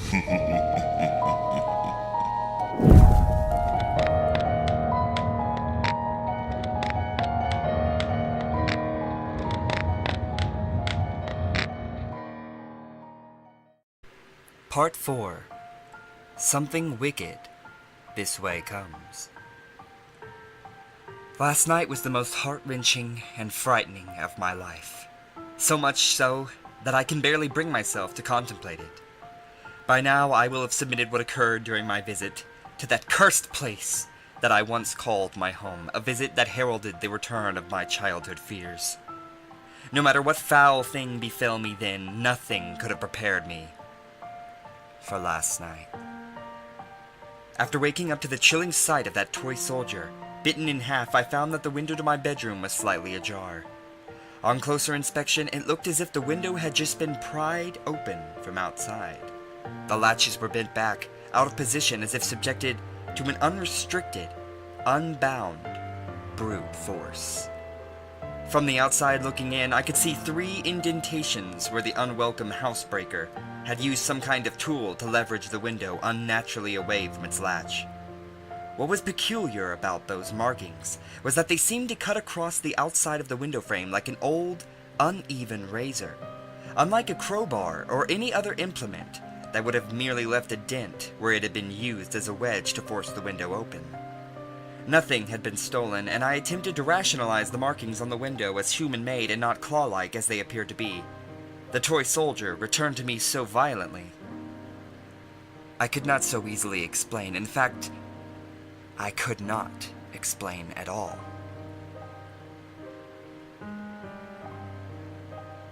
Part 4. Something Wicked This Way Comes. Last night was the most heart-wrenching and frightening of my life. So much so that I can barely bring myself to contemplate it. By now I will have submitted what occurred during my visit to that cursed place that I once called my home, a visit that heralded the return of my childhood fears. No matter what foul thing befell me then, nothing could have prepared me for last night. After waking up to the chilling sight of that toy soldier, bitten in half, I found that the window to my bedroom was slightly ajar. On closer inspection, it looked as if the window had just been pried open from outside. The latches were bent back, out of position, as if subjected to an unrestricted, unbound brute force. From the outside looking in, I could see 3 indentations where the unwelcome housebreaker had used some kind of tool to leverage the window unnaturally away from its latch. What was peculiar about those markings was that they seemed to cut across the outside of the window frame like an old, uneven razor. Unlike a crowbar or any other implement that would have merely left a dent where it had been used as a wedge to force the window open. Nothing had been stolen, and I attempted to rationalize the markings on the window as human-made and not claw-like as they appeared to be. The toy soldier returned to me so violently. I could not so easily explain. In fact, I could not explain at all.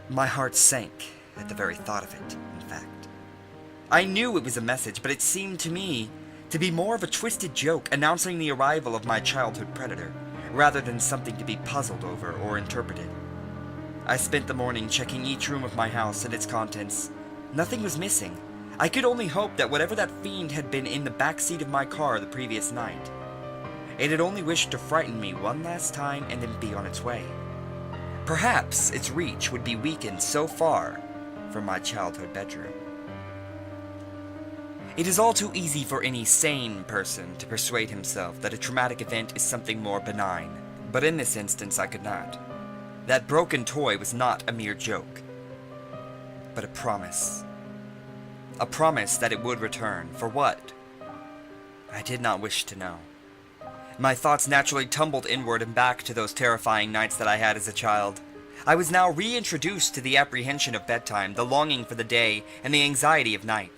My heart sank at the very thought of it, in fact. I knew it was a message, but it seemed to me to be more of a twisted joke announcing the arrival of my childhood predator, rather than something to be puzzled over or interpreted. I spent the morning checking each room of my house and its contents. Nothing was missing. I could only hope that whatever that fiend had been in the back seat of my car the previous night, it had only wished to frighten me one last time and then be on its way. Perhaps its reach would be weakened so far from my childhood bedroom. It is all too easy for any sane person to persuade himself that a traumatic event is something more benign, but in this instance I could not. That broken toy was not a mere joke, but a promise. A promise that it would return. For what? I did not wish to know. My thoughts naturally tumbled inward and back to those terrifying nights that I had as a child. I was now reintroduced to the apprehension of bedtime, the longing for the day, and the anxiety of night.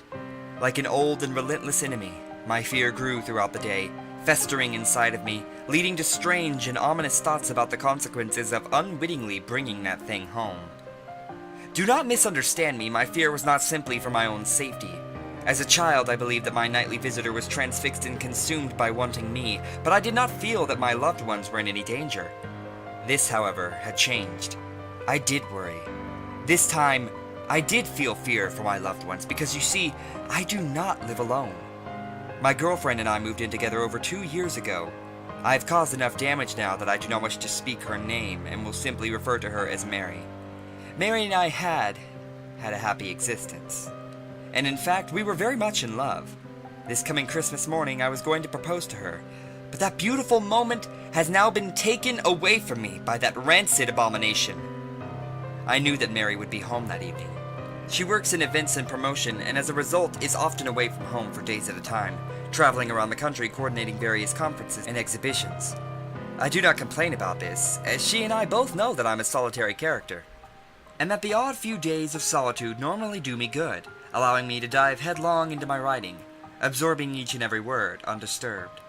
Like an old and relentless enemy, my fear grew throughout the day, festering inside of me, leading to strange and ominous thoughts about the consequences of unwittingly bringing that thing home. Do not misunderstand me, my fear was not simply for my own safety. As a child, I believed that my nightly visitor was transfixed and consumed by wanting me, but I did not feel that my loved ones were in any danger. This, however, had changed. I did worry. This time, I did feel fear for my loved ones, because you see, I do not live alone. My girlfriend and I moved in together over 2 years ago. I have caused enough damage now that I do not wish to speak her name, and will simply refer to her as Mary. Mary and I had a happy existence. And in fact, we were very much in love. This coming Christmas morning, I was going to propose to her, but that beautiful moment has now been taken away from me by that rancid abomination. I knew that Mary would be home that evening. She works in events and promotion, and as a result is often away from home for days at a time, traveling around the country coordinating various conferences and exhibitions. I do not complain about this, as she and I both know that I'm a solitary character, and that the odd few days of solitude normally do me good, allowing me to dive headlong into my writing, absorbing each and every word undisturbed.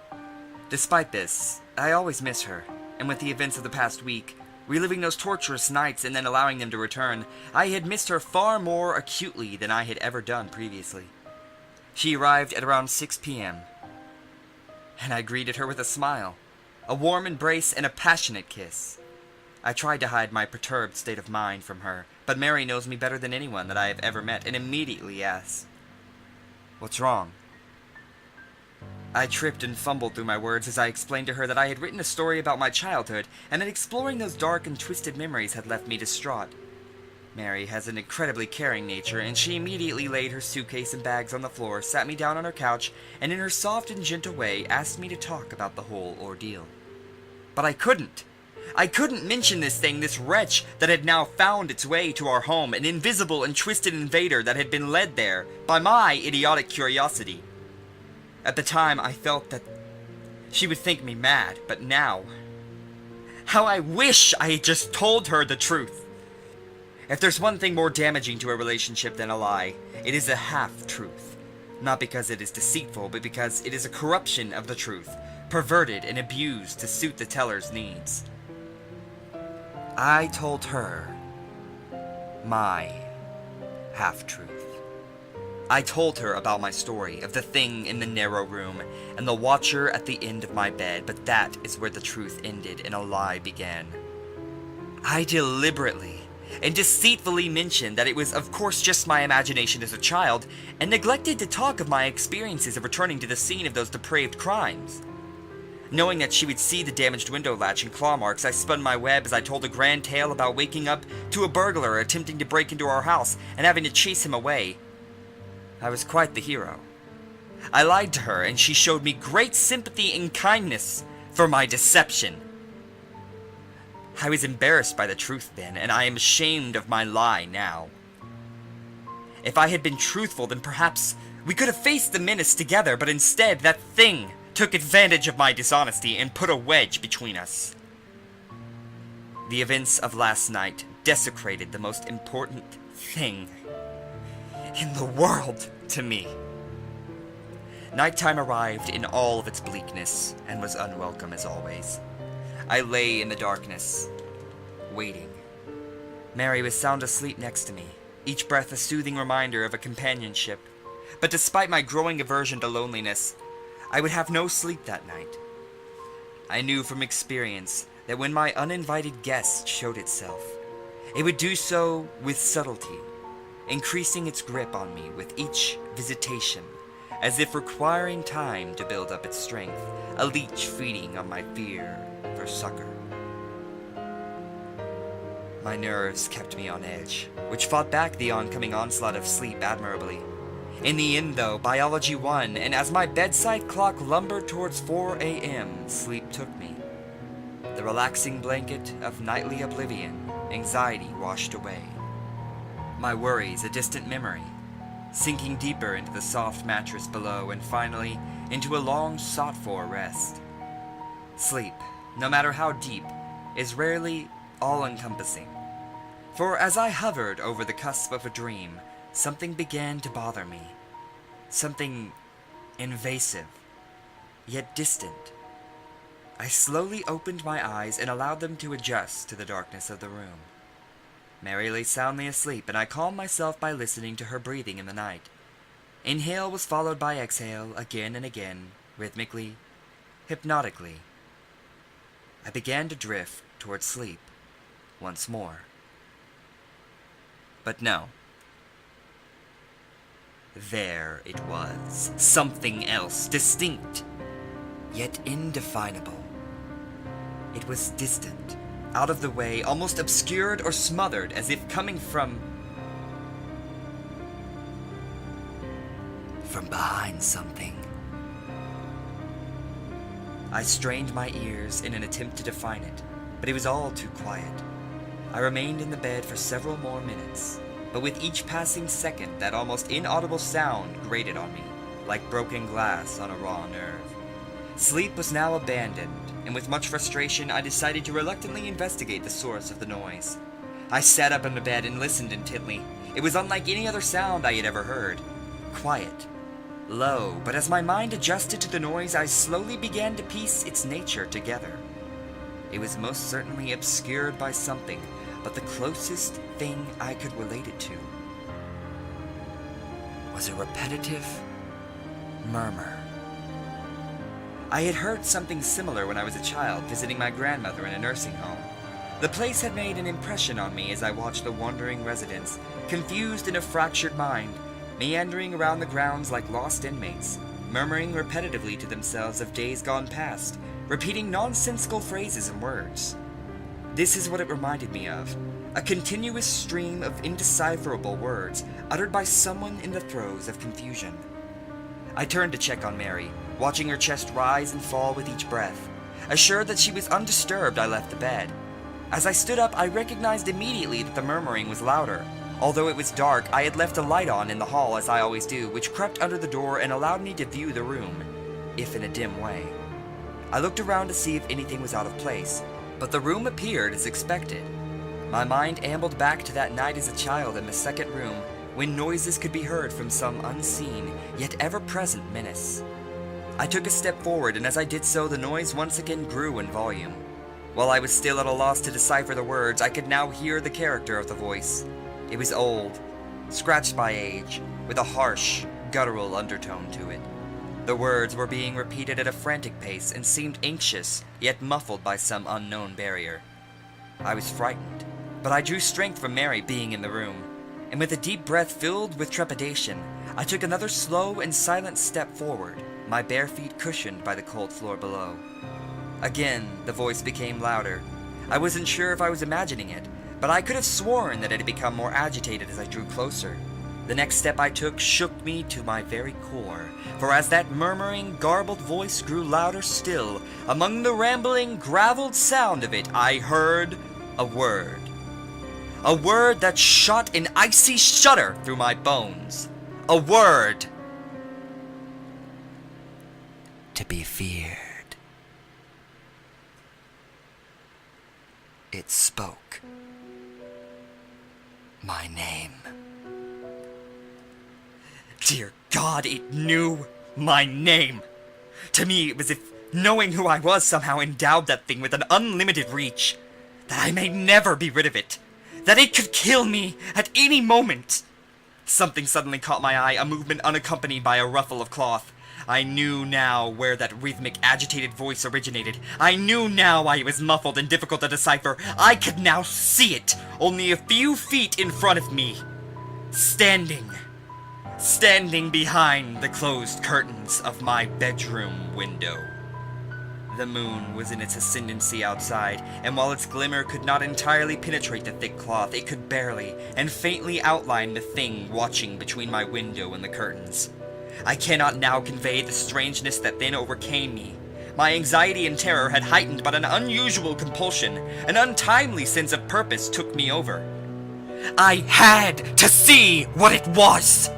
Despite this, I always miss her, and with the events of the past week, reliving those torturous nights and then allowing them to return, I had missed her far more acutely than I had ever done previously. She arrived at around 6 p.m., and I greeted her with a smile, a warm embrace, and a passionate kiss. I tried to hide my perturbed state of mind from her, but Mary knows me better than anyone that I have ever met, and immediately asks, "What's wrong?" I tripped and fumbled through my words as I explained to her that I had written a story about my childhood, and that exploring those dark and twisted memories had left me distraught. Mary has an incredibly caring nature, and she immediately laid her suitcase and bags on the floor, sat me down on her couch, and in her soft and gentle way asked me to talk about the whole ordeal. But I couldn't. I couldn't mention this thing, this wretch that had now found its way to our home, an invisible and twisted invader that had been led there by my idiotic curiosity. At the time, I felt that she would think me mad, but now, how I wish I had just told her the truth. If there's one thing more damaging to a relationship than a lie, it is a half-truth. Not because it is deceitful, but because it is a corruption of the truth, perverted and abused to suit the teller's needs. I told her my half-truth. I told her about my story of the thing in the narrow room and the watcher at the end of my bed, but that is where the truth ended and a lie began. I deliberately and deceitfully mentioned that it was of course just my imagination as a child, and neglected to talk of my experiences of returning to the scene of those depraved crimes. Knowing that she would see the damaged window latch and claw marks, I spun my web as I told a grand tale about waking up to a burglar attempting to break into our house and having to chase him away. I was quite the hero. I lied to her, and she showed me great sympathy and kindness for my deception. I was embarrassed by the truth then, and I am ashamed of my lie now. If I had been truthful, then perhaps we could have faced the menace together, but instead, that thing took advantage of my dishonesty and put a wedge between us. The events of last night desecrated the most important thing in the world to me. Nighttime arrived in all of its bleakness, and was unwelcome as always. I lay in the darkness, waiting. Mary was sound asleep next to me, each breath a soothing reminder of a companionship. But despite my growing aversion to loneliness, I would have no sleep that night. I knew from experience that when my uninvited guest showed itself, it would do so with subtlety, increasing its grip on me with each visitation, as if requiring time to build up its strength, a leech feeding on my fear for succor. My nerves kept me on edge, which fought back the oncoming onslaught of sleep admirably. In the end, though, biology won, and as my bedside clock lumbered towards 4 a.m., sleep took me. The relaxing blanket of nightly oblivion, anxiety washed away. My worries a distant memory, sinking deeper into the soft mattress below, and finally into a long sought-for rest. Sleep, no matter how deep, is rarely all-encompassing. For as I hovered over the cusp of a dream, something began to bother me. Something invasive, yet distant. I slowly opened my eyes and allowed them to adjust to the darkness of the room. Mary lay soundly asleep, and I calmed myself by listening to her breathing in the night. Inhale was followed by exhale, again and again, rhythmically, hypnotically. I began to drift towards sleep once more. But no. There it was, something else, distinct, yet indefinable. It was distant, out of the way, almost obscured or smothered, as if coming from behind something. I strained my ears in an attempt to define it, but it was all too quiet. I remained in the bed for several more minutes, but with each passing second, that almost inaudible sound grated on me, like broken glass on a raw nerve. Sleep was now abandoned, and with much frustration, I decided to reluctantly investigate the source of the noise. I sat up in the bed and listened intently. It was unlike any other sound I had ever heard. Quiet, low, but as my mind adjusted to the noise, I slowly began to piece its nature together. It was most certainly obscured by something, but the closest thing I could relate it to was a repetitive murmur. I had heard something similar when I was a child, visiting my grandmother in a nursing home. The place had made an impression on me as I watched the wandering residents, confused in a fractured mind, meandering around the grounds like lost inmates, murmuring repetitively to themselves of days gone past, repeating nonsensical phrases and words. This is what it reminded me of. A continuous stream of indecipherable words uttered by someone in the throes of confusion. I turned to check on Mary, watching her chest rise and fall with each breath. Assured that she was undisturbed, I left the bed. As I stood up, I recognized immediately that the murmuring was louder. Although it was dark, I had left a light on in the hall as I always do, which crept under the door and allowed me to view the room, if in a dim way. I looked around to see if anything was out of place, but the room appeared as expected. My mind ambled back to that night as a child in the second room, when noises could be heard from some unseen, yet ever-present menace. I took a step forward, and as I did so, the noise once again grew in volume. While I was still at a loss to decipher the words, I could now hear the character of the voice. It was old, scratched by age, with a harsh, guttural undertone to it. The words were being repeated at a frantic pace and seemed anxious, yet muffled by some unknown barrier. I was frightened, but I drew strength from Mary being in the room, and with a deep breath filled with trepidation, I took another slow and silent step forward, my bare feet cushioned by the cold floor below. Again, the voice became louder. I wasn't sure if I was imagining it, but I could have sworn that it had become more agitated as I drew closer. The next step I took shook me to my very core, for as that murmuring, garbled voice grew louder still, among the rambling, graveled sound of it, I heard a word. A word that shot an icy shudder through my bones. A word to be feared. It spoke my name. Dear God, it knew my name. To me, it was as if knowing who I was somehow endowed that thing with an unlimited reach, that I may never be rid of it, that it could kill me at any moment. Something suddenly caught my eye, a movement unaccompanied by a ruffle of cloth. I knew now where that rhythmic, agitated voice originated. I knew now why it was muffled and difficult to decipher. I could now see it, only a few feet in front of me. Standing behind the closed curtains of my bedroom window. The moon was in its ascendancy outside, and while its glimmer could not entirely penetrate the thick cloth, it could barely and faintly outline the thing watching between my window and the curtains. I cannot now convey the strangeness that then overcame me. My anxiety and terror had heightened, but an unusual compulsion, an untimely sense of purpose took me over. I had to see what it was!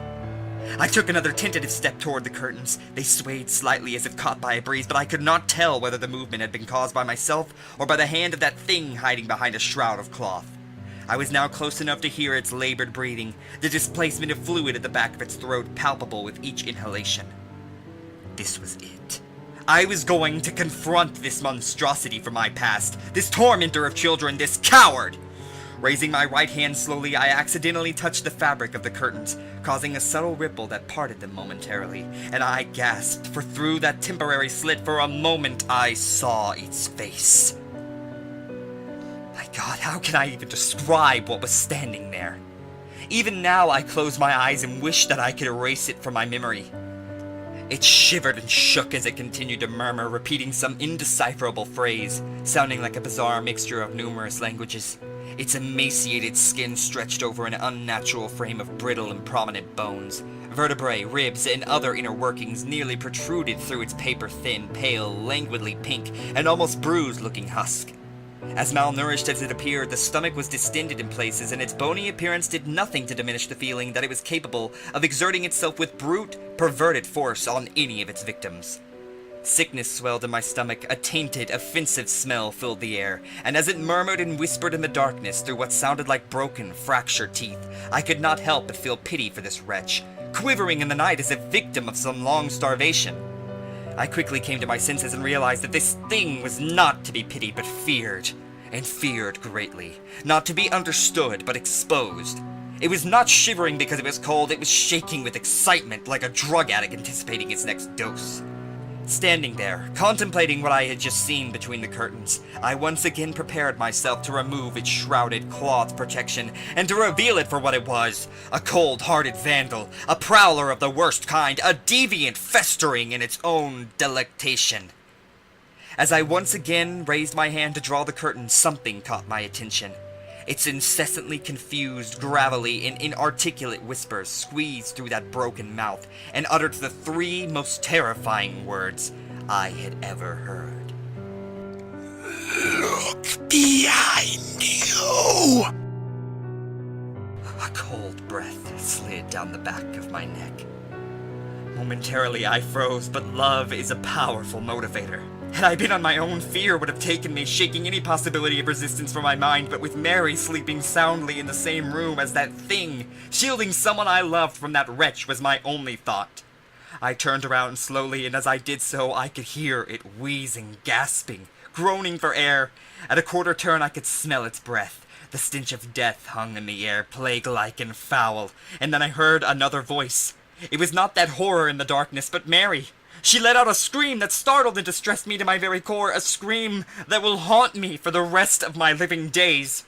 I took another tentative step toward the curtains. They swayed slightly as if caught by a breeze, but I could not tell whether the movement had been caused by myself or by the hand of that thing hiding behind a shroud of cloth. I was now close enough to hear its labored breathing, the displacement of fluid at the back of its throat palpable with each inhalation. This was it. I was going to confront this monstrosity from my past, this tormentor of children, this coward! Raising my right hand slowly, I accidentally touched the fabric of the curtains, causing a subtle ripple that parted them momentarily, and I gasped, for through that temporary slit for a moment I saw its face. My God, how can I even describe what was standing there? Even now I close my eyes and wish that I could erase it from my memory. It shivered and shook as it continued to murmur, repeating some indecipherable phrase, sounding like a bizarre mixture of numerous languages. Its emaciated skin stretched over an unnatural frame of brittle and prominent bones. Vertebrae, ribs, and other inner workings nearly protruded through its paper-thin, pale, languidly pink, and almost bruised-looking husk. As malnourished as it appeared, the stomach was distended in places, and its bony appearance did nothing to diminish the feeling that it was capable of exerting itself with brute, perverted force on any of its victims. Sickness swelled in my stomach, a tainted, offensive smell filled the air, and as it murmured and whispered in the darkness through what sounded like broken, fractured teeth, I could not help but feel pity for this wretch, quivering in the night as if victim of some long starvation. I quickly came to my senses and realized that this thing was not to be pitied but feared, and feared greatly. Not to be understood but exposed. It was not shivering because it was cold, it was shaking with excitement like a drug addict anticipating its next dose. Standing there, contemplating what I had just seen between the curtains, I once again prepared myself to remove its shrouded cloth protection and to reveal it for what it was, a cold-hearted vandal, a prowler of the worst kind, a deviant festering in its own delectation. As I once again raised my hand to draw the curtain, something caught my attention. Its incessantly confused, gravelly, and inarticulate whispers squeezed through that broken mouth and uttered the three most terrifying words I had ever heard. Look behind you! A cold breath slid down the back of my neck. Momentarily I froze, but love is a powerful motivator. Had I been on my own, fear would have taken me, shaking any possibility of resistance from my mind, but with Mary sleeping soundly in the same room as that thing, shielding someone I loved from that wretch was my only thought. I turned around slowly, and as I did so, I could hear it wheezing, gasping, groaning for air. At a quarter turn, I could smell its breath. The stench of death hung in the air, plague-like and foul, and then I heard another voice. It was not that horror in the darkness, but Mary. She let out a scream that startled and distressed me to my very core, a scream that will haunt me for the rest of my living days.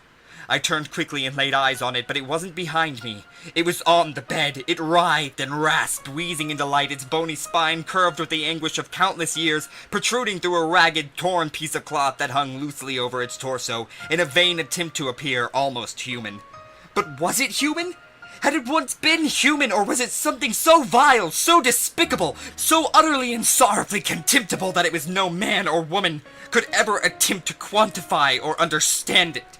I turned quickly and laid eyes on it, but it wasn't behind me. It was on the bed. It writhed and rasped, wheezing into light, its bony spine curved with the anguish of countless years, protruding through a ragged, torn piece of cloth that hung loosely over its torso, in a vain attempt to appear almost human. But was it human? Had it once been human, or was it something so vile, so despicable, so utterly and sorrowfully contemptible that it was no man or woman could ever attempt to quantify or understand it?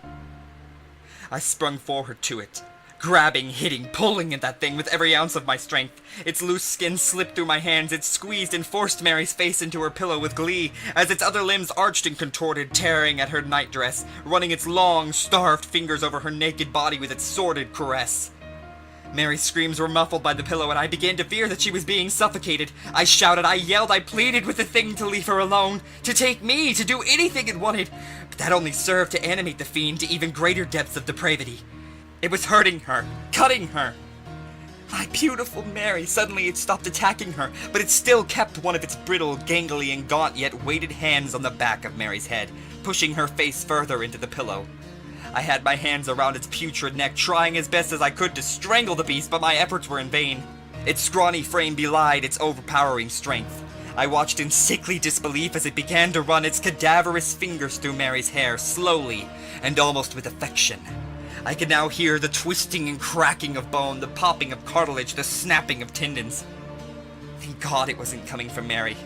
I sprung forward to it, grabbing, hitting, pulling at that thing with every ounce of my strength. Its loose skin slipped through my hands, it squeezed and forced Mary's face into her pillow with glee, as its other limbs arched and contorted, tearing at her nightdress, running its long, starved fingers over her naked body with its sordid caress. Mary's screams were muffled by the pillow, and I began to fear that she was being suffocated. I shouted, I yelled, I pleaded with the thing to leave her alone, to take me, to do anything it wanted. But that only served to animate the fiend to even greater depths of depravity. It was hurting her, cutting her. My beautiful Mary, suddenly it stopped attacking her, but it still kept one of its brittle, gangly, and gaunt yet weighted hands on the back of Mary's head, pushing her face further into the pillow. I had my hands around its putrid neck, trying as best as I could to strangle the beast, but my efforts were in vain. Its scrawny frame belied its overpowering strength. I watched in sickly disbelief as it began to run its cadaverous fingers through Mary's hair, slowly, and almost with affection. I could now hear the twisting and cracking of bone, the popping of cartilage, the snapping of tendons. Thank God it wasn't coming from Mary.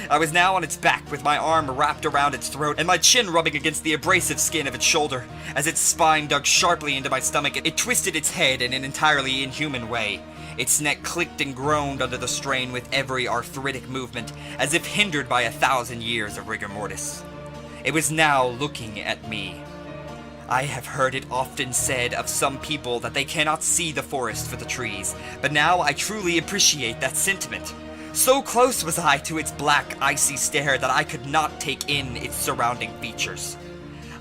I was now on its back, with my arm wrapped around its throat and my chin rubbing against the abrasive skin of its shoulder. As its spine dug sharply into my stomach, it twisted its head in an entirely inhuman way. Its neck clicked and groaned under the strain with every arthritic movement, as if hindered by 1,000 years of rigor mortis. It was now looking at me. I have heard it often said of some people that they cannot see the forest for the trees, but now I truly appreciate that sentiment. So close was I to its black, icy stare that I could not take in its surrounding features.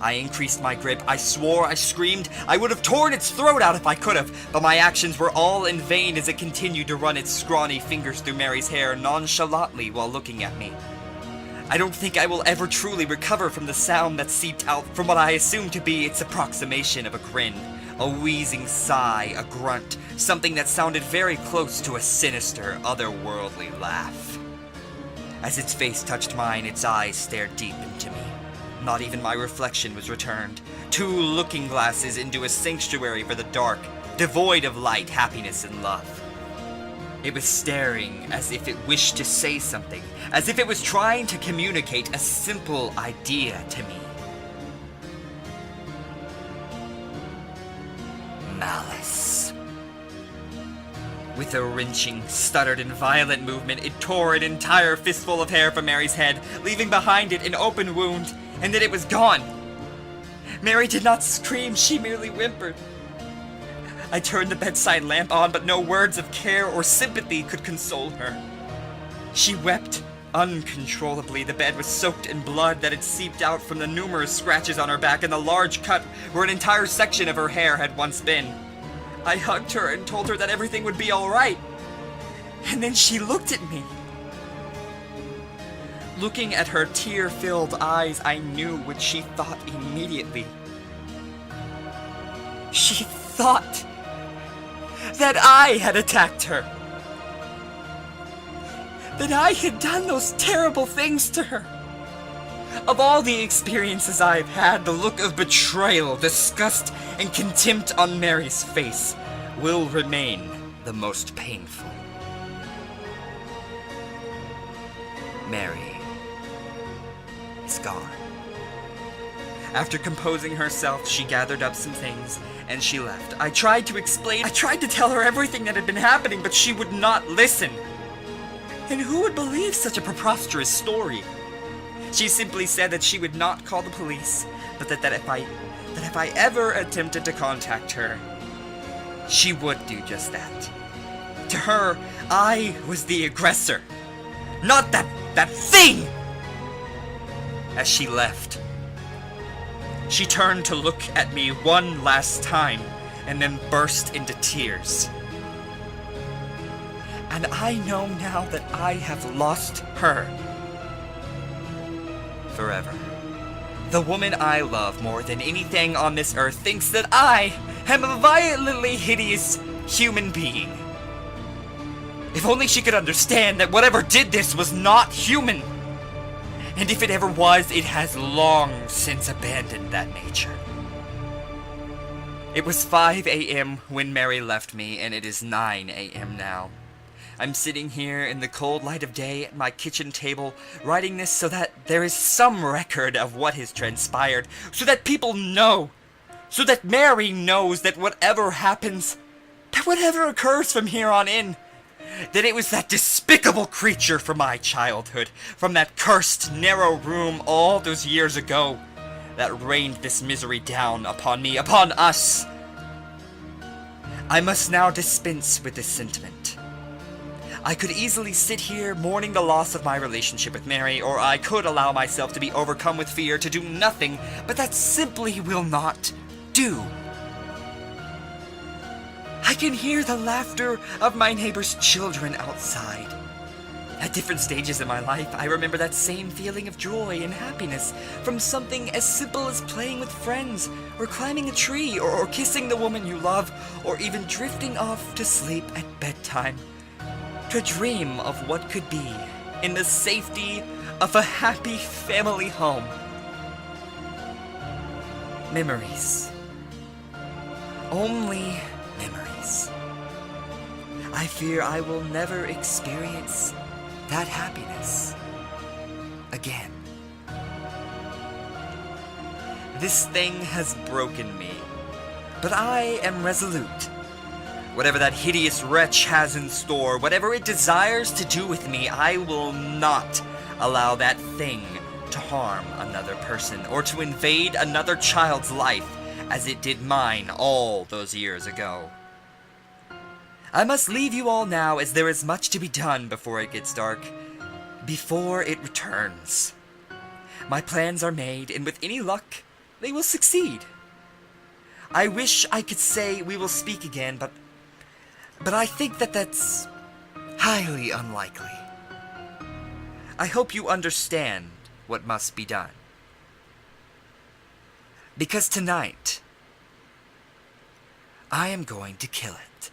I increased my grip, I swore, I screamed, I would have torn its throat out if I could have, but my actions were all in vain as it continued to run its scrawny fingers through Mary's hair nonchalantly while looking at me. I don't think I will ever truly recover from the sound that seeped out from what I assumed to be its approximation of a grin. A wheezing sigh, a grunt, something that sounded very close to a sinister, otherworldly laugh. As its face touched mine, its eyes stared deep into me. Not even my reflection was returned. 2 looking glasses into a sanctuary for the dark, devoid of light, happiness, and love. It was staring as if it wished to say something, as if it was trying to communicate a simple idea to me. Malice. With a wrenching, stuttered, and violent movement, it tore an entire fistful of hair from Mary's head, leaving behind it an open wound, and then it was gone. Mary did not scream, she merely whimpered. I turned the bedside lamp on, but no words of care or sympathy could console her. She wept uncontrollably. The bed was soaked in blood that had seeped out from the numerous scratches on her back and the large cut where an entire section of her hair had once been. I hugged her and told her that everything would be all right. And then she looked at me. Looking at her tear-filled eyes, I knew what she thought immediately. She thought that I had attacked her. That I had done those terrible things to her. Of all the experiences I've had, the look of betrayal, disgust, and contempt on Mary's face will remain the most painful. Mary is gone. After composing herself, she gathered up some things, and she left. I tried to explain, I tried to tell her everything that had been happening, but she would not listen. And who would believe such a preposterous story? She simply said that she would not call the police, but that if I ever attempted to contact her, she would do just that. To her, I was the aggressor, not that thing! As she left, she turned to look at me one last time and then burst into tears. And I know now that I have lost her forever. The woman I love more than anything on this earth thinks that I am a violently hideous human being. If only she could understand that whatever did this was not human. And if it ever was, it has long since abandoned that nature. It was 5 a.m. when Mary left me, and it is 9 a.m. now. I'm sitting here in the cold light of day at my kitchen table, writing this so that there is some record of what has transpired, so that people know, so that Mary knows that whatever happens, that whatever occurs from here on in, that it was that despicable creature from my childhood, from that cursed, narrow room all those years ago, that rained this misery down upon me, upon us. I must now dispense with this sentiment. I could easily sit here mourning the loss of my relationship with Mary, or I could allow myself to be overcome with fear to do nothing, but that simply will not do. I can hear the laughter of my neighbor's children outside. At different stages in my life, I remember that same feeling of joy and happiness from something as simple as playing with friends, or climbing a tree, or kissing the woman you love, or even drifting off to sleep at bedtime, to dream of what could be in the safety of a happy family home. Memories. Only memories. I fear I will never experience that happiness again. This thing has broken me, but I am resolute. Whatever that hideous wretch has in store, whatever it desires to do with me, I will not allow that thing to harm another person or to invade another child's life as it did mine all those years ago. I must leave you all now, as there is much to be done before it gets dark, before it returns. My plans are made, and with any luck, they will succeed. I wish I could say we will speak again, but I think that that's highly unlikely. I hope you understand what must be done. Because tonight, I am going to kill it.